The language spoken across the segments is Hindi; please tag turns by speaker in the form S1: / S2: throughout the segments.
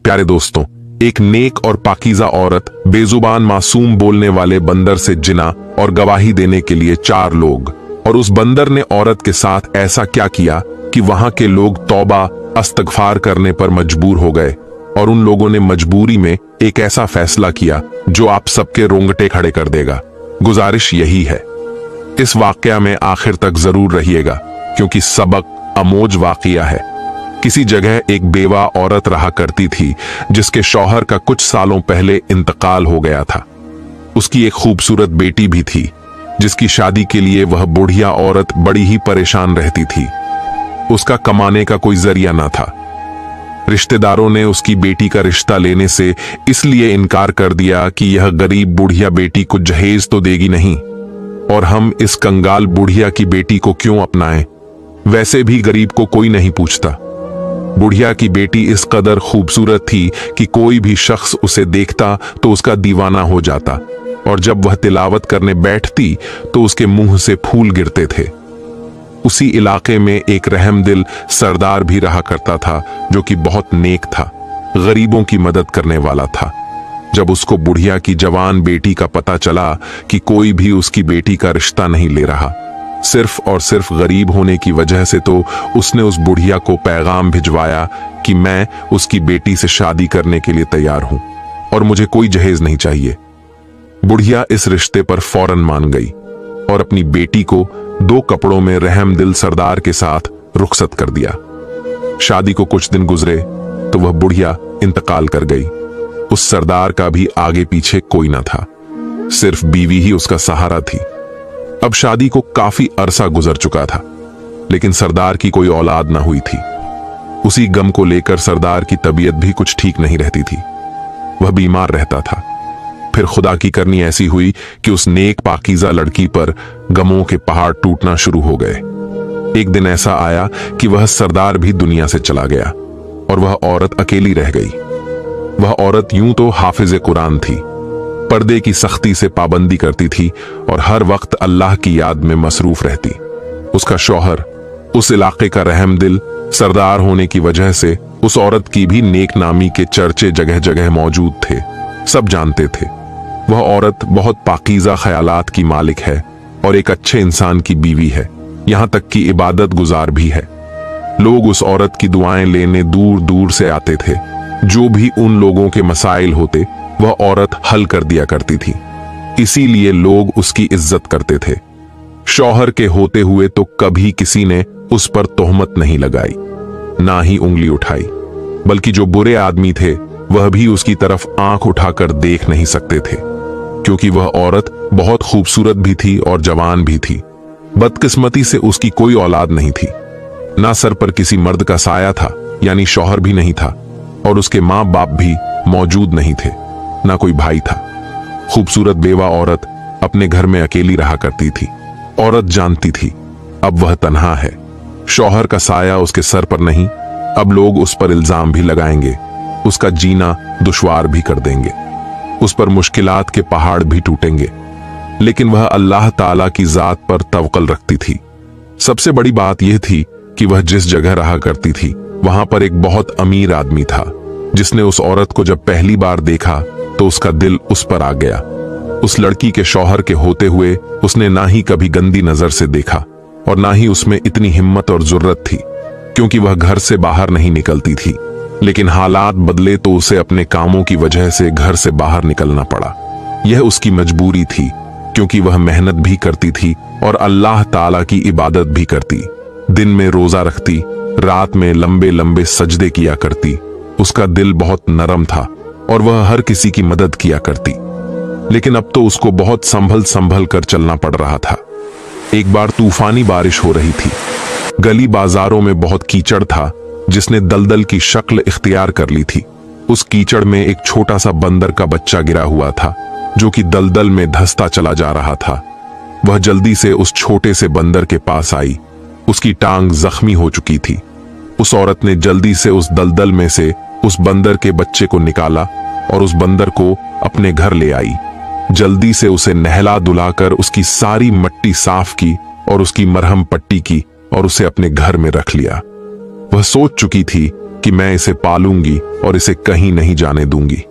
S1: प्यारे दोस्तों, एक नेक और पाकीज़ा औरत, बेजुबान मासूम बोलने वाले बंदर से जिना और गवाही देने के लिए 4 लोग। और उस बंदर ने औरत के साथ ऐसा क्या किया कि वहां के लोग तौबा इस्तगफार करने पर मजबूर हो गए। और उन लोगों ने मजबूरी में एक ऐसा फैसला किया जो आप सबके रोंगटे खड़े कर देगा। गुजारिश यही है, इस वाकया में आखिर तक जरूर रहिएगा, क्योंकि सबक अमोज वाकया है। किसी जगह एक बेवा औरत रहा करती थी जिसके शौहर का कुछ सालों पहले इंतकाल हो गया था। उसकी एक खूबसूरत बेटी भी थी जिसकी शादी के लिए वह बुढ़िया औरत बड़ी ही परेशान रहती थी। उसका कमाने का कोई जरिया ना था। रिश्तेदारों ने उसकी बेटी का रिश्ता लेने से इसलिए इनकार कर दिया कि यह गरीब बुढ़िया बेटी को जहेज तो देगी नहीं, और हम इस कंगाल बुढ़िया की बेटी को क्यों अपनाएं। वैसे भी गरीब को कोई नहीं पूछता। बुढ़िया की बेटी इस कदर खूबसूरत थी कि कोई भी शख्स उसे देखता तो उसका दीवाना हो जाता, और जब वह तिलावत करने बैठती तो उसके मुंह से फूल गिरते थे। उसी इलाके में एक रहमदिल सरदार भी रहा करता था जो कि बहुत नेक था, गरीबों की मदद करने वाला था। जब उसको बुढ़िया की जवान बेटी का पता चला कि कोई भी उसकी बेटी का रिश्ता नहीं ले रहा, सिर्फ और सिर्फ गरीब होने की वजह से, तो उसने उस बुढ़िया को पैगाम भिजवाया कि मैं उसकी बेटी से शादी करने के लिए तैयार हूं और मुझे कोई जहेज नहीं चाहिए। बुढ़िया इस रिश्ते पर फौरन मान गई और अपनी बेटी को 2 कपड़ों में रहमदिल सरदार के साथ रुखसत कर दिया। शादी को कुछ दिन गुजरे तो वह बुढ़िया इंतकाल कर गई। उस सरदार का भी आगे पीछे कोई ना था, सिर्फ बीवी ही उसका सहारा थी। अब शादी को काफी अरसा गुजर चुका था, लेकिन सरदार की कोई औलाद ना हुई थी। उसी गम को लेकर सरदार की तबीयत भी कुछ ठीक नहीं रहती थी। वह बीमार रहता था। फिर खुदा की करनी ऐसी हुई कि उस नेक पाकीज़ा लड़की पर गमों के पहाड़ टूटना शुरू हो गए। एक दिन ऐसा आया कि वह सरदार भी दुनिया से चला गया और वह औरत अकेली रह गई। वह औरत यूं तो हाफिज़े कुरान थी, पर्दे की सख्ती से पाबंदी करती थी और हर वक्त अल्लाह की याद में मसरूफ रहती। उसका शौहर उस इलाके का रहमदिल सरदार होने की वजह से उस औरत की भी नेक नामी के चर्चे जगह जगह मौजूद थे, सब जानते थे। वह औरत बहुत पाकीज़ा ख्यालात की मालिक है और एक अच्छे इंसान की बीवी है, यहां तक कि इबादत गुजार भी है। लोग उस औरत की दुआएं लेने दूर दूर से आते थे। जो भी उन लोगों के मसाइल होते वह औरत हल कर दिया करती थी, इसीलिए लोग उसकी इज्जत करते थे। शौहर के होते हुए तो कभी किसी ने उस पर तोहमत नहीं लगाई, ना ही उंगली उठाई, बल्कि जो बुरे आदमी थे वह भी उसकी तरफ आंख उठाकर देख नहीं सकते थे, क्योंकि वह औरत बहुत खूबसूरत भी थी और जवान भी थी। बदकिस्मती से उसकी कोई औलाद नहीं थी। ना सर पर किसी मर्द का साया था, यानी शौहर भी नहीं था, और उसके माँ बाप भी मौजूद नहीं थे, ना कोई भाई था। खूबसूरत बेवा औरत अपने घर में अकेली रहा करती थी। औरत जानती थी अब वह तन्हा है, शौहर का साया उसके सर पर नहीं। अब लोग उस पर इल्जाम भी लगाएंगे, उसका जीना दुश्वार भी कर देंगे, उस पर मुश्किलात के पहाड़ भी टूटेंगे। लेकिन वह अल्लाह ताला की जात पर तवक्कुल रखती थी। सबसे बड़ी बात यह थी कि वह जिस जगह रहा करती थी वहां पर एक बहुत अमीर आदमी था, जिसने उस औरत को जब पहली बार देखा तो उसका दिल उस पर आ गया। उस लड़की के शौहर के होते हुए उसने ना ही कभी गंदी नजर से देखा और ना ही उसमें इतनी हिम्मत और जुर्रत थी, क्योंकि वह घर से बाहर नहीं निकलती थी। लेकिन हालात बदले तो उसे अपने कामों की वजह से घर से बाहर निकलना पड़ा। यह उसकी मजबूरी थी, क्योंकि वह मेहनत भी करती थी और अल्लाह ताला की इबादत भी करती। दिन में रोजा रखती, रात में लंबे लंबे सजदे किया करती। उसका दिल बहुत नरम था और वह हर किसी की मदद किया करती। लेकिन अब तो उसको बहुत संभल संभल कर चलना पड़ रहा था। एक बार तूफानी बारिश हो रही थी। गली बाजारों में बहुत कीचड़ था, जिसने दलदल की शक्ल इख्तियार कर ली थी। उस कीचड़ में एक छोटा सा बंदर का बच्चा गिरा हुआ था, जो कि दलदल में धंसता चला जा रहा था। वह जल्दी से उस छोटे से बंदर के पास आई। उसकी टांग जख्मी हो चुकी थी। उस औरत ने जल्दी से उस दलदल में से उस बंदर के बच्चे को निकाला और उस बंदर को अपने घर ले आई। जल्दी से उसे नहला धुलाकर उसकी सारी मट्टी साफ की और उसकी मरहम पट्टी की और उसे अपने घर में रख लिया। वह सोच चुकी थी कि मैं इसे पालूंगी और इसे कहीं नहीं जाने दूंगी।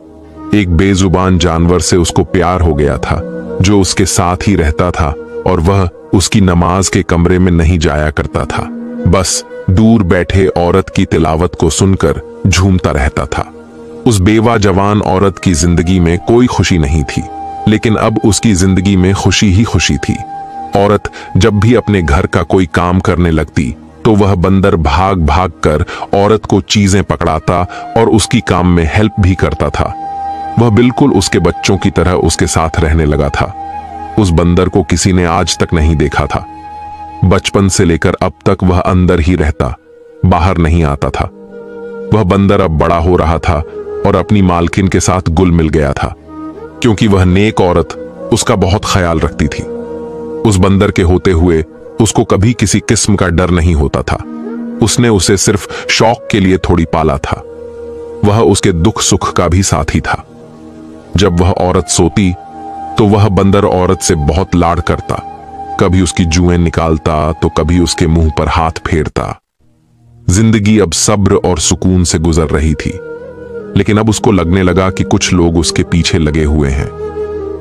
S1: एक बेजुबान जानवर से उसको प्यार हो गया था जो उसके साथ ही रहता था और वह उसकी नमाज के कमरे में नहीं जाया करता था, बस दूर बैठे औरत की तिलावत को सुनकर झूमता रहता था। उस बेवा जवान औरत की जिंदगी में कोई खुशी नहीं थी, लेकिन अब उसकी जिंदगी में खुशी ही खुशी थी। औरत जब भी अपने घर का कोई काम करने लगती तो वह बंदर भाग भाग कर औरत को चीजें पकड़ाता और उसकी काम में हेल्प भी करता था। वह बिल्कुल उसके बच्चों की तरह उसके साथ रहने लगा था। उस बंदर को किसी ने आज तक नहीं देखा था। बचपन से लेकर अब तक वह अंदर ही रहता, बाहर नहीं आता था। वह बंदर अब बड़ा हो रहा था और अपनी मालकिन के साथ घुल मिल गया था, क्योंकि वह नेक औरत उसका बहुत ख्याल रखती थी। उस बंदर के होते हुए उसको कभी किसी किस्म का डर नहीं होता था। उसने उसे सिर्फ शौक के लिए थोड़ी पाला था। वह उसके दुख सुख का भी साथी था। जब वह औरत सोती तो वह बंदर औरत से बहुत लाड करता, कभी उसकी जुएं निकालता तो कभी उसके मुंह पर हाथ फेरता। जिंदगी अब सब्र और सुकून से गुजर रही थी, लेकिन अब उसको लगने लगा कि कुछ लोग उसके पीछे लगे हुए हैं।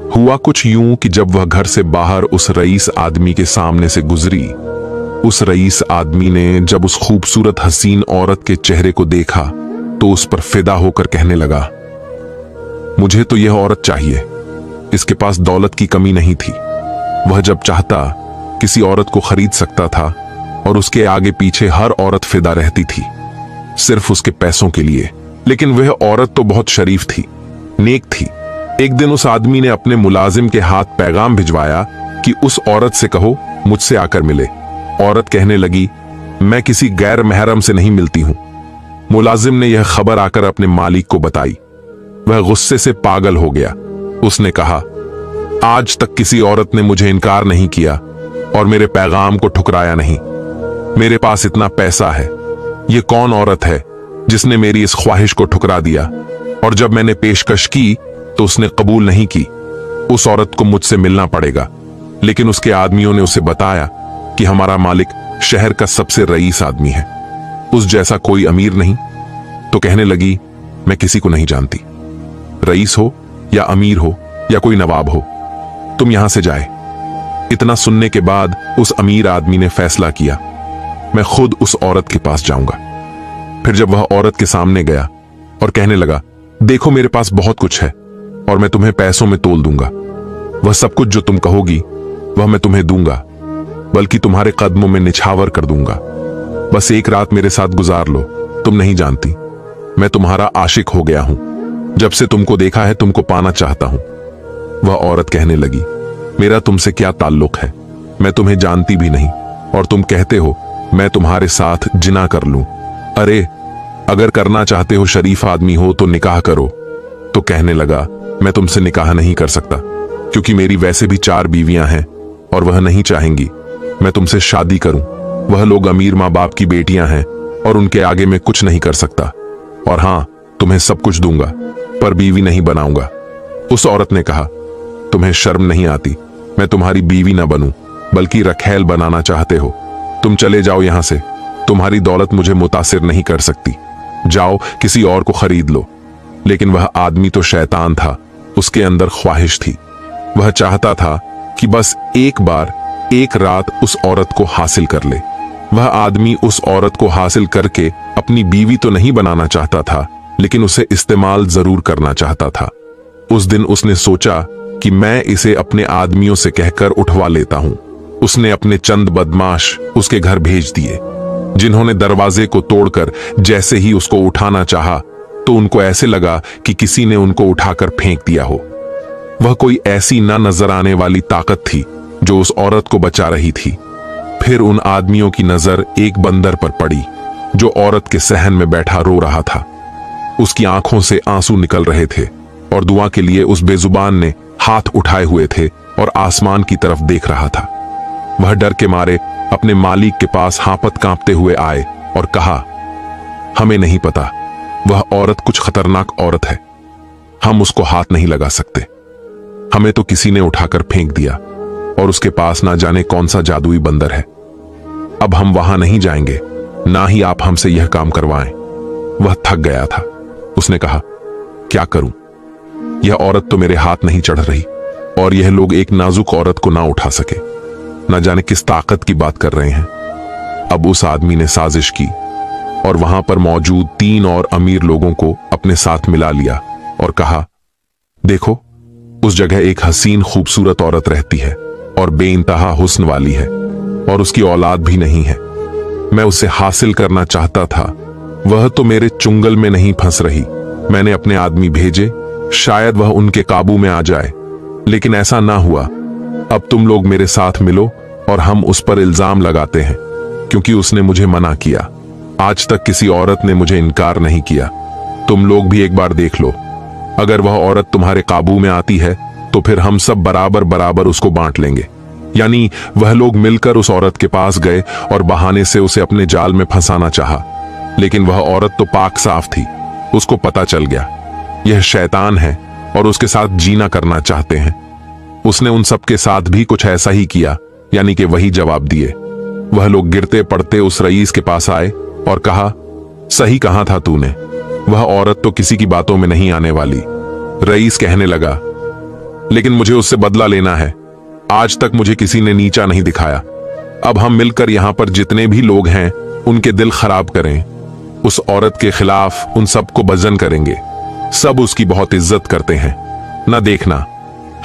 S1: हुआ कुछ यूं कि जब वह घर से बाहर उस रईस आदमी के सामने से गुजरी, उस रईस आदमी ने जब उस खूबसूरत हसीन औरत के चेहरे को देखा तो उस पर फिदा होकर कहने लगा, मुझे तो यह औरत चाहिए। इसके पास दौलत की कमी नहीं थी। वह जब चाहता किसी औरत को खरीद सकता था और उसके आगे पीछे हर औरत फिदा रहती थी, सिर्फ उसके पैसों के लिए। लेकिन वह औरत तो बहुत शरीफ थी, नेक थी। एक दिन उस आदमी ने अपने मुलाजिम के हाथ पैगाम भिजवाया कि उस औरत से कहो मुझसे आकर मिले। औरत कहने लगी, मैं किसी गैर महरम से नहीं मिलती हूं। मुलाजिम ने यह खबर आकर अपने मालिक को बताई। वह गुस्से से पागल हो गया। उसने कहा, आज तक किसी औरत ने मुझे इनकार नहीं किया और मेरे पैगाम को ठुकराया नहीं। मेरे पास इतना पैसा है, ये कौन औरत है जिसने मेरी इस ख्वाहिश को ठुकरा दिया? और जब मैंने पेशकश की तो उसने कबूल नहीं की। उस औरत को मुझसे मिलना पड़ेगा। लेकिन उसके आदमियों ने उसे बताया कि हमारा मालिक शहर का सबसे रईस आदमी है, उस जैसा कोई अमीर नहीं। तो कहने लगी, मैं किसी को नहीं जानती, रईस हो या अमीर हो या कोई नवाब हो, तुम यहां से जाए। इतना सुनने के बाद उस अमीर आदमी ने फैसला किया, मैं खुद उस औरत के पास जाऊंगा। फिर जब वह औरत के सामने गया और कहने लगा, देखो मेरे पास बहुत कुछ है और मैं तुम्हें पैसों में तोल दूंगा। वह सब कुछ जो तुम कहोगी वह मैं तुम्हें दूंगा, बल्कि तुम्हारे कदमों में निछावर कर दूंगा। बस एक रात मेरे साथ गुजार लो। तुम नहीं जानती, मैं तुम्हारा आशिक हो गया हूं। जब से तुमको देखा है तुमको पाना चाहता हूं। वह औरत कहने लगी, मेरा तुमसे क्या ताल्लुक है? मैं तुम्हें जानती भी नहीं और तुम कहते हो मैं तुम्हारे साथ जिना कर लूं। अरे अगर करना चाहते हो, शरीफ आदमी हो तो निकाह करो। तो कहने लगा, मैं तुमसे निकाह नहीं कर सकता, क्योंकि मेरी वैसे भी 4 बीवियां हैं और वह नहीं चाहेंगी मैं तुमसे शादी करूं। वह लोग अमीर माँ बाप की बेटियां हैं और उनके आगे मैं कुछ नहीं कर सकता। और हां, तुम्हें सब कुछ दूंगा पर बीवी नहीं बनाऊंगा। उस औरत ने कहा, तुम्हें शर्म नहीं आती? मैं तुम्हारी बीवी न बनूं बल्कि रखैल बनाना चाहते हो। तुम चले जाओ यहां से, तुम्हारी दौलत मुझे मुतासिर नहीं कर सकती। जाओ किसी और को खरीद लो। लेकिन वह आदमी तो शैतान था, उसके अंदर ख्वाहिश थी। वह चाहता था कि बस एक बार, एक रात उस औरत को हासिल कर ले। वह आदमी उस औरत को हासिल करके अपनी बीवी तो नहीं बनाना चाहता था, लेकिन उसे इस्तेमाल जरूर करना चाहता था। उस दिन उसने सोचा कि मैं इसे अपने आदमियों से कहकर उठवा लेता हूं। उसने अपने चंद बदमाश उसके घर भेज दिए, जिन्होंने दरवाजे को तोड़कर जैसे ही उसको उठाना चाहा तो उनको ऐसे लगा कि किसी ने उनको उठाकर फेंक दिया हो। वह कोई ऐसी ना नजर आने वाली ताकत थी जो उस औरत को बचा रही थी। फिर उन आदमियों की नजर एक बंदर पर पड़ी जो औरत के सहन में बैठा रो रहा था। उसकी आंखों से आंसू निकल रहे थे और दुआ के लिए उस बेजुबान ने हाथ उठाए हुए थे और आसमान की तरफ देख रहा था। वह डर के मारे अपने मालिक के पास हांफत कांपते हुए आए और कहा, हमें नहीं पता, वह औरत कुछ खतरनाक औरत है, हम उसको हाथ नहीं लगा सकते। हमें तो किसी ने उठाकर फेंक दिया और उसके पास ना जाने कौन सा जादुई बंदर है। अब हम वहां नहीं जाएंगे। ना ही आप हमसे यह काम करवाएं। वह थक गया था। उसने कहा, क्या करूं? यह औरत तो मेरे हाथ नहीं चढ़ रही, और यह लोग एक नाजुक औरत को ना उठा सके। न जाने किस ताकत की बात कर रहे हैं। अब उस आदमी ने साजिश की और वहां पर मौजूद 3 और अमीर लोगों को अपने साथ मिला लिया और कहा, देखो, उस जगह एक हसीन खूबसूरत औरत रहती है और बेइंतहा हुस्न वाली है, और उसकी औलाद भी नहीं है। मैं उसे हासिल करना चाहता था। वह तो मेरे चुंगल में नहीं फंस रही। मैंने अपने आदमी भेजे, शायद वह उनके काबू में आ जाए, लेकिन ऐसा ना हुआ। अब तुम लोग मेरे साथ मिलो और हम उस पर इल्जाम लगाते हैं, क्योंकि उसने मुझे मना किया। आज तक किसी औरत ने मुझे इनकार नहीं किया। तुम लोग भी एक बार देख लो। अगर वह औरत तुम्हारे काबू में आती है तो फिर हम सब बराबर बराबर उसको बांट लेंगे। यानी वह लोग मिलकर उस औरत के पास गए और बहाने से उसे अपने जाल में फंसाना चाहा, लेकिन वह औरत तो पाक साफ थी। उसको पता चल गया यह शैतान है और उसके साथ जीना करना चाहते हैं। उसने उन सब के साथ भी कुछ ऐसा ही किया, यानी कि वही जवाब दिए। वह लोग गिरते पड़ते उस रईस के पास आए और कहा, सही कहा था तूने, वह औरत तो किसी की बातों में नहीं आने वाली। रईस कहने लगा, लेकिन मुझे उससे बदला लेना है। आज तक मुझे किसी ने नीचा नहीं दिखाया। अब हम मिलकर यहां पर जितने भी लोग हैं उनके दिल खराब करें। उस औरत के खिलाफ उन सबको बजन करेंगे। सब उसकी बहुत इज्जत करते हैं। न देखना,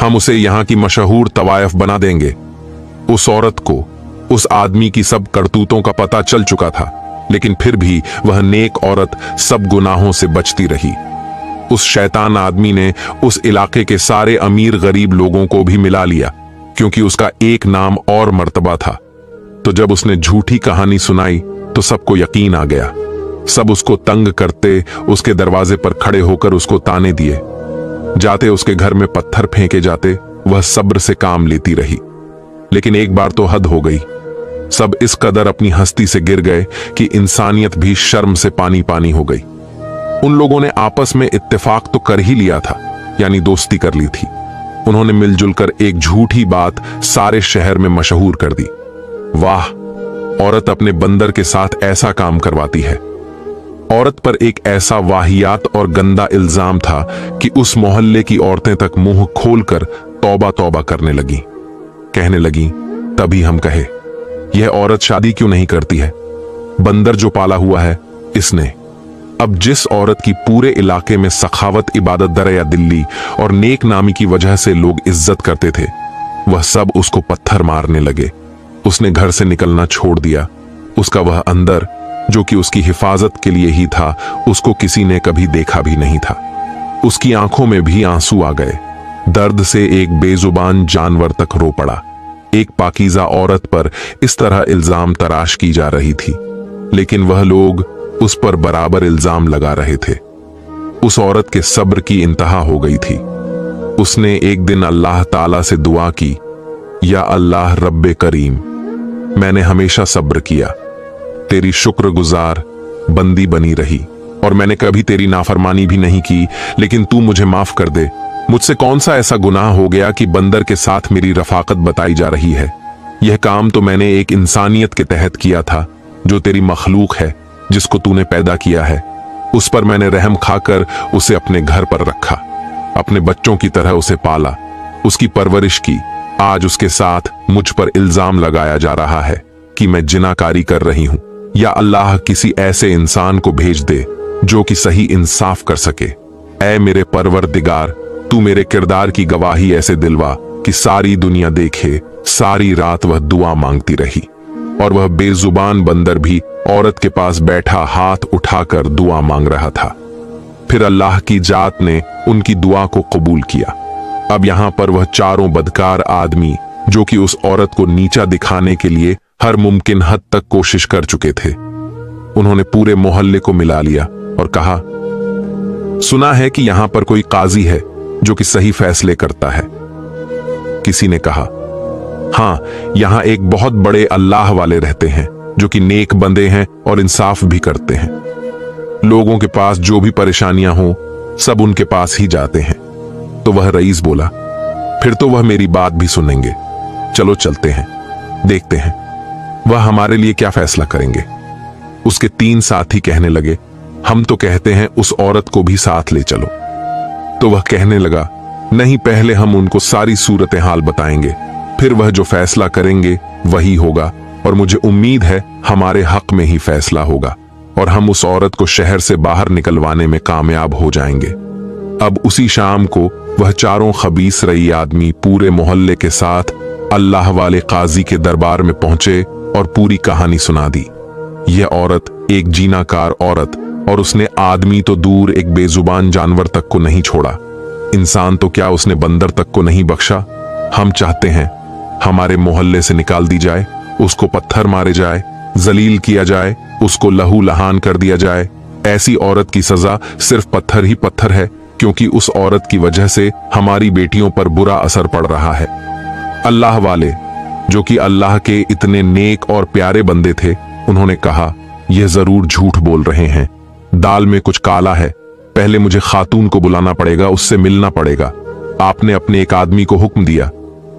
S1: हम उसे यहां की मशहूर तवायफ बना देंगे। उस औरत को उस आदमी की सब करतूतों का पता चल चुका था, लेकिन फिर भी वह नेक औरत सब गुनाहों से बचती रही। उस शैतान आदमी ने उस इलाके के सारे अमीर गरीब लोगों को भी मिला लिया, क्योंकि उसका एक नाम और मर्तबा था। तो जब उसने झूठी कहानी सुनाई तो सबको यकीन आ गया। सब उसको तंग करते उसके दरवाजे पर खड़े होकर उसको ताने दिए। जाते उसके घर में पत्थर फेंके जाते, वह सब्र से काम लेती रही। लेकिन एक बार तो हद हो गई। सब इस कदर अपनी हस्ती से गिर गए कि इंसानियत भी शर्म से पानी पानी हो गई। उन लोगों ने आपस में इत्तेफाक तो कर ही लिया था, यानी दोस्ती कर ली थी। उन्होंने मिलजुल कर एक झूठी बात सारे शहर में मशहूर कर दी। वाह, औरत अपने बंदर के साथ ऐसा काम करवाती है। औरत पर एक ऐसा वाहियात और गंदा इल्जाम था कि उस मोहल्ले की औरतें तक मुंह खोलकर तौबा तौबा करने लगी। कहने लगी, तभी हम कहे, यह औरत शादी क्यों नहीं करती है? बंदर जो पाला हुआ है इसने। अब जिस औरत की पूरे इलाके में सखावत, इबादत दरिया दिल्ली और नेक नामी की वजह से लोग इज्जत करते थे, वह सब उसको पत्थर मारने लगे। उसने घर से निकलना छोड़ दिया। उसका वह अंदर, जो कि उसकी हिफाजत के लिए ही था, उसको किसी ने कभी देखा भी नहीं था। उसकी आंखों में भी आंसू आ गए। दर्द से एक बेजुबान जानवर तक रो पड़ा। एक पाकीज़ा औरत पर इस तरह इल्जाम तराश की जा रही थी, लेकिन वह लोग उस पर बराबर इल्जाम लगा रहे थे। उस औरत के सब्र की इंतहा हो गई थी। उसने एक दिन अल्लाह ताला से दुआ की, या अल्लाह रब्बे करीम, मैंने हमेशा सब्र किया, तेरी शुक्रगुजार बंदी बनी रही, और मैंने कभी तेरी नाफरमानी भी नहीं की, लेकिन तू मुझे माफ कर दे। मुझसे कौन सा ऐसा गुनाह हो गया कि बंदर के साथ मेरी रफाकत बताई जा रही है? यह काम तो मैंने एक इंसानियत के तहत किया था, जो तेरी मखलूक है, जिसको तूने पैदा किया है। उस पर मैंने रहम खाकर उसे अपने घर पर रखा, अपने बच्चों की तरह उसे पाला, उसकी परवरिश की। आज उसके साथ मुझ पर इल्जाम लगाया जा रहा है कि मैं जिनाकारी कर रही हूं। या अल्लाह किसी ऐसे इंसान को भेज दे जो कि सही इंसाफ कर सके। ऐ मेरे परवरदिगार, तू मेरे किरदार की गवाही ऐसे दिलवा कि सारी दुनिया देखे। सारी रात वह दुआ मांगती रही, और वह बेजुबान बंदर भी औरत के पास बैठा हाथ उठाकर दुआ मांग रहा था। फिर अल्लाह की जात ने उनकी दुआ को कबूल किया। अब यहां पर वह चारों बदकार आदमी, जो कि उस औरत को नीचा दिखाने के लिए हर मुमकिन हद तक कोशिश कर चुके थे, उन्होंने पूरे मोहल्ले को मिला लिया और कहा, सुना है कि यहां पर कोई काजी है जो कि सही फैसले करता है। किसी ने कहा, हां, यहां एक बहुत बड़े अल्लाह वाले रहते हैं जो कि नेक बंदे हैं और इंसाफ भी करते हैं। लोगों के पास जो भी परेशानियां हो सब उनके पास ही जाते हैं। तो वह रईस बोला, फिर तो वह मेरी बात भी सुनेंगे। चलो चलते हैं, देखते हैं वह हमारे लिए क्या फैसला करेंगे। उसके 3 साथी कहने लगे, हम तो कहते हैं उस औरत को भी साथ ले चलो। तो वह कहने लगा, नहीं, पहले हम उनको सारी सूरत हाल बताएंगे, फिर वह जो फैसला करेंगे वही होगा, और मुझे उम्मीद है हमारे हक में ही फैसला होगा और हम उस औरत को शहर से बाहर निकलवाने में कामयाब हो जाएंगे। अब उसी शाम को वह चारों खबीस रई आदमी पूरे मोहल्ले के साथ अल्लाह वाले काजी के दरबार में पहुंचे और पूरी कहानी सुना दी। यह औरत एक जीनाकार औरत, और उसने आदमी तो दूर एक बेजुबान जानवर तक को नहीं छोड़ा, इंसान तो क्या उसने बंदर तक को नहीं बख्शा। हम चाहते हैं हमारे मोहल्ले से निकाल दी जाए, उसको पत्थर मारे जाए, जलील किया जाए, उसको लहू लहान कर दिया जाए। ऐसी औरत की सजा सिर्फ पत्थर ही पत्थर है, क्योंकि उस औरत की वजह से हमारी बेटियों पर बुरा असर पड़ रहा है। अल्लाह वाले, जो कि अल्लाह के इतने नेक और प्यारे बंदे थे, उन्होंने कहा, यह जरूर झूठ बोल रहे हैं, दाल में कुछ काला है, पहले मुझे खातून को बुलाना पड़ेगा, उससे मिलना पड़ेगा। आपने अपने एक आदमी को हुक्म दिया,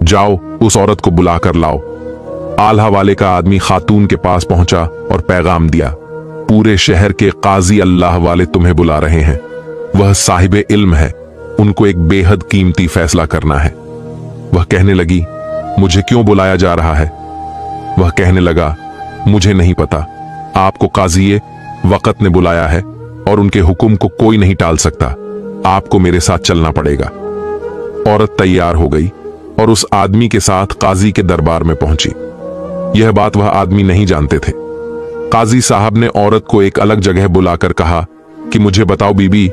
S1: जाओ उस औरत को बुलाकर लाओ। आल्हा वाले का आदमी खातून के पास पहुंचा और पैगाम दिया, पूरे शहर के काजी अल्लाह वाले तुम्हें बुला रहे हैं। वह साहिबे इल्म है, उनको एक बेहद कीमती फैसला करना है। वह कहने लगी, मुझे क्यों बुलाया जा रहा है? वह कहने लगा, मुझे नहीं पता, आपको काजीए वक्त ने बुलाया है और उनके हुक्म को कोई नहीं टाल सकता, आपको मेरे साथ चलना पड़ेगा। औरत तैयार हो गई और उस आदमी के साथ काजी के दरबार में पहुंची। यह बात वह आदमी नहीं जानते थे। काजी साहब ने औरत को एक अलग जगह बुलाकर कहा कि मुझे बताओ बीबी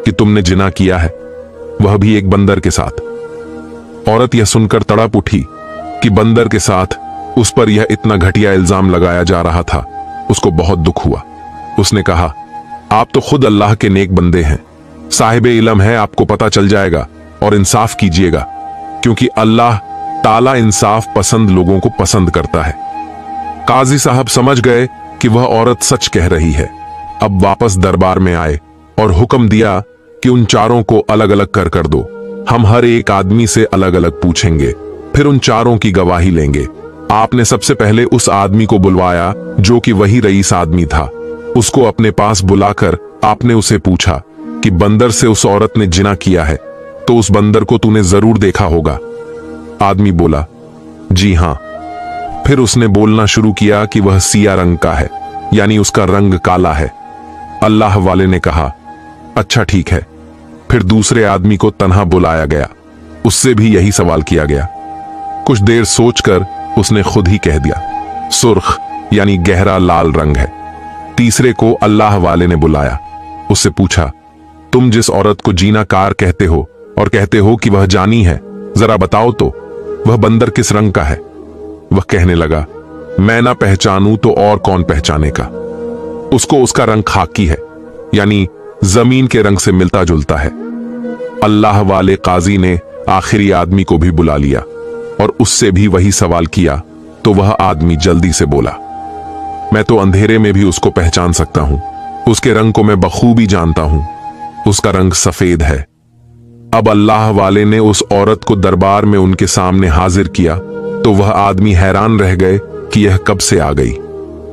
S1: कि तुमने जिना किया है, वह भी एक बंदर के साथ। औरत यह सुनकर तड़प उठी कि बंदर के साथ उस पर यह इतना घटिया इल्जाम लगाया जा रहा था। उसको बहुत दुख हुआ। उसने कहा, आप तो खुद अल्लाह के नेक बंदे हैं, साहिबे इल्म है, आपको पता चल जाएगा और इंसाफ कीजिएगा, क्योंकि अल्लाह ताला इंसाफ पसंद लोगों को पसंद करता है। काजी साहब समझ गए कि वह औरत सच कह रही है। अब वापस दरबार में आए और हुक्म दिया कि उन चारों को अलग अलग कर दो। हम हर एक आदमी से अलग अलग पूछेंगे, फिर उन चारों की गवाही लेंगे। आपने सबसे पहले उस आदमी को बुलवाया जो कि वही रईस आदमी था। उसको अपने पास बुलाकर आपने उसे पूछा कि बंदर से उस औरत ने जिना किया है, तो उस बंदर को तूने जरूर देखा होगा। आदमी बोला, जी हां। फिर उसने बोलना शुरू किया कि वह सिया रंग का है, यानी उसका रंग काला है। अल्लाह वाले ने कहा, अच्छा ठीक है। फिर दूसरे आदमी को तन्हा बुलाया गया, उससे भी यही सवाल किया गया। कुछ देर सोचकर उसने खुद ही कह दिया, सुर्ख यानी गहरा लाल रंग है। तीसरे को अल्लाह वाले ने बुलाया, उससे पूछा, तुम जिस औरत को जीनाकार कहते हो और कहते हो कि वह जानी है, जरा बताओ तो वह बंदर किस रंग का है? वह कहने लगा, मैं ना पहचानूं तो और कौन पहचानेगा। उसको उसका रंग खाकी है, यानी जमीन के रंग से मिलता जुलता है। अल्लाह वाले काजी ने आखिरी आदमी को भी बुला लिया और उससे भी वही सवाल किया, तो वह आदमी जल्दी से बोला, मैं तो अंधेरे में भी उसको पहचान सकता हूं, उसके रंग को मैं बखूबी जानता हूं, उसका रंग सफेद है। अब अल्लाह वाले ने उस औरत को दरबार में उनके सामने हाजिर किया, तो वह आदमी हैरान रह गए कि यह कब से आ गई।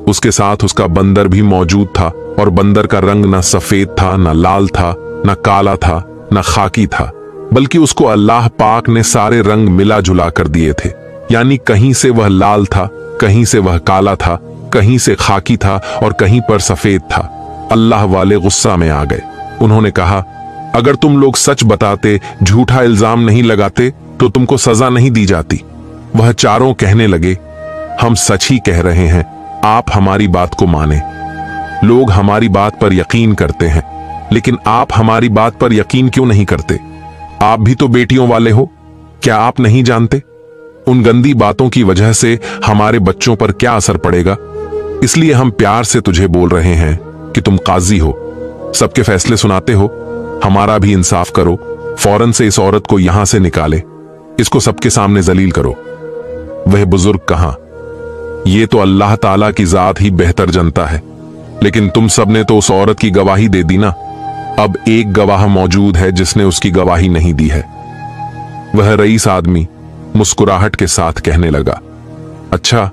S1: उसके साथ उसका बंदर भी मौजूद था और बंदर का रंग न सफेद था, न लाल था, न काला था, न खाकी था, बल्कि उसको अल्लाह पाक ने सारे रंग मिला जुला कर दिए थे। यानी कहीं से वह लाल था, कहीं से वह काला था, कहीं से खाकी था और कहीं पर सफेद था। अल्लाह वाले गुस्सा में आ गए। उन्होंने कहा, अगर तुम लोग सच बताते, झूठा इल्जाम नहीं लगाते, तो तुमको सजा नहीं दी जाती। वह चारों कहने लगे, हम सच ही कह रहे हैं, आप हमारी बात को माने। लोग हमारी बात पर यकीन करते हैं, लेकिन आप हमारी बात पर यकीन क्यों नहीं करते? आप भी तो बेटियों वाले हो, क्या आप नहीं जानते उन गंदी बातों की वजह से हमारे बच्चों पर क्या असर पड़ेगा? इसलिए हम प्यार से तुझे बोल रहे हैं कि तुम काजी हो, सबके फैसले सुनाते हो, हमारा भी इंसाफ करो। फौरन से इस औरत को यहां से निकाले, इसको सबके सामने जलील करो। वह बुजुर्ग कहा, ये तो अल्लाह ताला की जात ही बेहतर जनता है, लेकिन तुम सबने तो उस औरत की गवाही दे दी ना। अब एक गवाह मौजूद है जिसने उसकी गवाही नहीं दी है। वह रईस आदमी मुस्कुराहट के साथ कहने लगा, अच्छा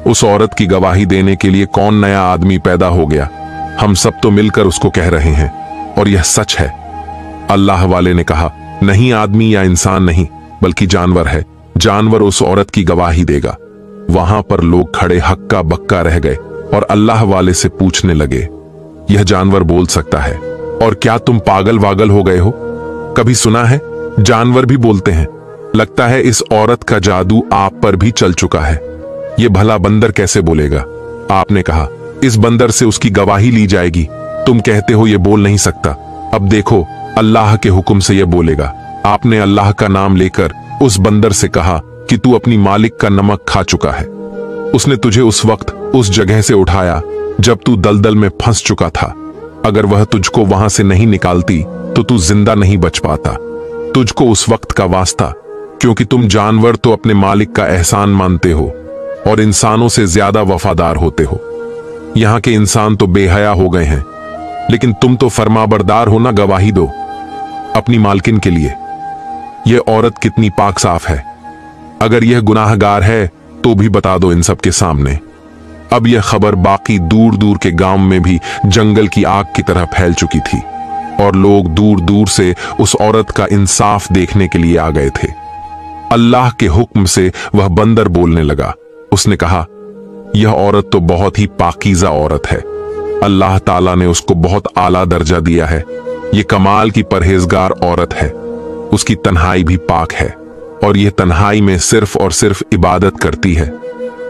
S1: उस औरत की गवाही देने के लिए कौन नया आदमी पैदा हो गया? हम सब तो मिलकर उसको कह रहे हैं, और यह सच है। अल्लाह वाले ने कहा, नहीं, आदमी या इंसान नहीं, बल्कि जानवर है। जानवर उस औरत की गवाही देगा। वहां पर लोग खड़े हक्का बक्का रह गए और अल्लाह वाले से पूछने लगे, यह जानवर बोल सकता है? और क्या तुम पागल वागल हो गए हो? कभी सुना है जानवर भी बोलते हैं? लगता है इस औरत का जादू आप पर भी चल चुका है। ये भला बंदर कैसे बोलेगा? आपने कहा इस बंदर से उसकी गवाही ली जाएगी। तुम कहते हो ये बोल नहीं सकता। अब देखो, अल्लाह के हुक्म से यह बोलेगा। आपने अल्लाह का नाम लेकर उस बंदर से कहा कि तू अपनी मालिक का नमक खा चुका है। उसने तुझे उस वक्त उस जगह से उठाया जब तू दलदल में फंस चुका था। अगर वह तुझको वहां से नहीं निकालती तो तू जिंदा नहीं बच पाता। तुझको उस वक्त का वास्ता, क्योंकि तुम जानवर तो अपने मालिक का एहसान मानते हो और इंसानों से ज्यादा वफादार होते हो। यहां के इंसान तो बेहया हो गए हैं, लेकिन तुम तो फरमाबरदार हो ना। गवाही दो अपनी मालकिन के लिए। यह औरत कितनी पाक साफ है। अगर यह गुनाहगार है तो भी बता दो इन सब के सामने। अब यह खबर बाकी दूर दूर के गांव में भी जंगल की आग की तरह फैल चुकी थी और लोग दूर दूर से उस औरत का इंसाफ देखने के लिए आ गए थे। अल्लाह के हुक्म से वह बंदर बोलने लगा। उसने कहा, यह औरत तो बहुत ही पाकीज़ा औरत है। अल्लाह ताला ने उसको बहुत आला दर्जा दिया है। ये कमाल की परहेजगार औरत है। उसकी तन्हाई भी पाक है और यह तन्हाई में सिर्फ और सिर्फ इबादत करती है।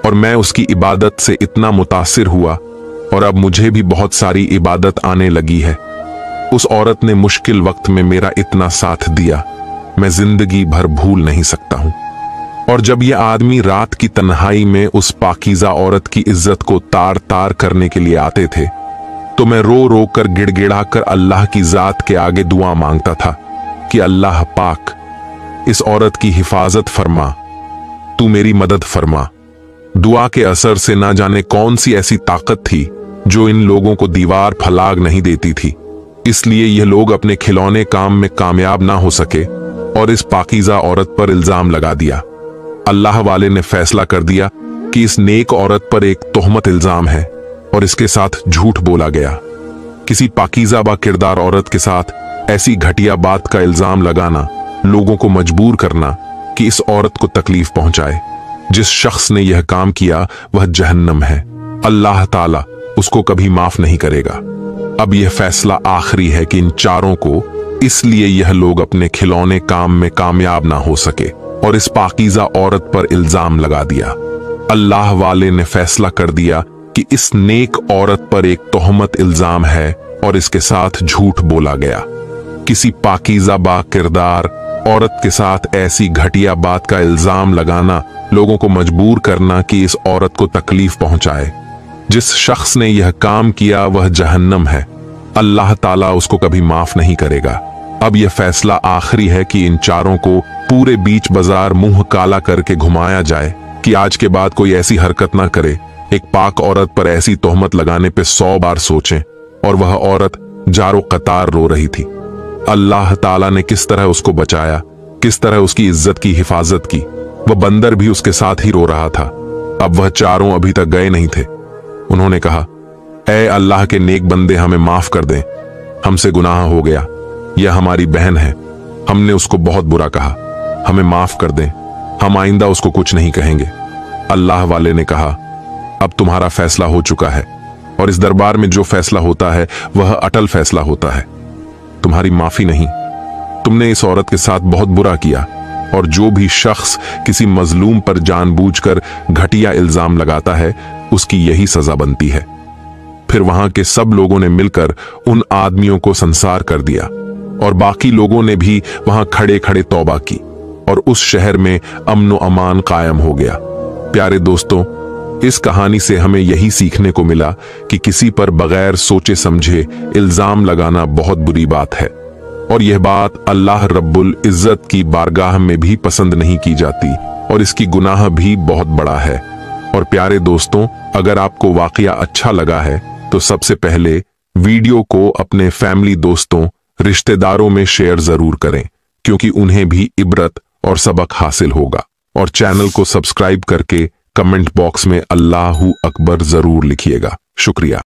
S1: और मैं उसकी इबादत से इतना मुतासिर हुआ और अब मुझे भी बहुत सारी इबादत आने लगी है। उस औरत ने मुश्किल वक्त में मेरा इतना साथ दिया, मैं जिंदगी भर भूल नहीं सकता हूं। और जब यह आदमी रात की तन्हाई में उस पाकीज़ा औरत की इज्जत को तार तार करने के लिए आते थे तो मैं रो रो कर गिड़गिड़ा कर अल्लाह की जात के आगे दुआ मांगता था कि अल्लाह पाक, इस औरत की हिफाजत फरमा, तू मेरी मदद फरमा। दुआ के असर से ना जाने कौन सी ऐसी ताकत थी जो इन लोगों को दीवार फलाग नहीं देती थी। इसलिए यह लोग अपने खिलौने काम में कामयाब ना हो सके और इस पाकीज़ा औरत पर इल्जाम लगा दिया। अल्लाह वाले ने फैसला कर दिया कि इस नेक औरत पर एक तोहमत इल्जाम है और इसके साथ झूठ बोला गया। किसी पाकीज़ा बा किरदार औरत के साथ ऐसी घटिया बात का इल्जाम लगाना, लोगों को मजबूर करना कि इस औरत को तकलीफ पहुंचाए। जिस शख्स ने यह काम किया वह जहन्नम है। अल्लाह ताला उसको कभी माफ नहीं करेगा। अब यह फैसला आखिरी है कि इन चारों को, इसलिए यह लोग अपने खिलौने काम में कामयाब ना हो सके और इस पाकीज़ा औरत पर इल्जाम लगा दिया। अल्लाह वाले ने फैसला कर दिया कि इस नेक औरत पर एक तोहमत इल्जाम है और इसके साथ झूठ बोला गया। किसी पाकीज़ा बा किरदार औरत के साथ ऐसी घटिया बात का इल्जाम लगाना, लोगों को मजबूर करना कि इस औरत को तकलीफ पहुंचाए। जिस शख्स ने यह काम किया वह जहन्नम है। अल्लाह ताला उसको कभी माफ नहीं करेगा। अब यह फैसला आखिरी है कि इन चारों को पूरे बीच बाजार मुंह काला करके घुमाया जाए कि आज के बाद कोई ऐसी हरकत ना करे। एक पाक औरत पर ऐसी तोहमत लगाने पे 100 बार सोचें। और वह औरत जारो कतार रो रही थी। अल्लाह ताला ने किस तरह उसको बचाया, किस तरह उसकी इज्जत की हिफाजत की। वह बंदर भी उसके साथ ही रो रहा था। अब वह चारों अभी तक गए नहीं थे। उन्होंने कहा, ऐ अल्लाह के नेक बंदे, हमें माफ कर दें, हमसे गुनाह हो गया। यह हमारी बहन है, हमने उसको बहुत बुरा कहा, हमें माफ कर दें, हम आइंदा उसको कुछ नहीं कहेंगे। अल्लाह वाले ने कहा, अब तुम्हारा फैसला हो चुका है और इस दरबार में जो फैसला होता है वह अटल फैसला होता है। तुम्हारी माफी नहीं। तुमने इस औरत के साथ बहुत बुरा किया और जो भी शख्स किसी मजलूम पर जानबूझकर घटिया इल्जाम लगाता है उसकी यही सजा बनती है। फिर वहां के सब लोगों ने मिलकर उन आदमियों को संसार कर दिया और बाकी लोगों ने भी वहां खड़े खड़े तौबा की और उस शहर में अमन व अमान कायम हो गया। प्यारे दोस्तों, इस कहानी से हमें यही सीखने को मिला कि किसी पर बगैर सोचे समझे इल्जाम लगाना बहुत बुरी बात है और यह बात अल्लाह रब्बुल इज्जत की बारगाह में भी पसंद नहीं की जाती और इसकी गुनाह भी बहुत बड़ा है। और प्यारे दोस्तों, अगर आपको वाकया अच्छा लगा है तो सबसे पहले वीडियो को अपने फैमिली, दोस्तों, रिश्तेदारों में शेयर जरूर करें, क्योंकि उन्हें भी इबरत और सबक हासिल होगा। और चैनल को सब्सक्राइब करके कमेंट बॉक्स में अल्लाहू अकबर जरूर लिखिएगा। शुक्रिया।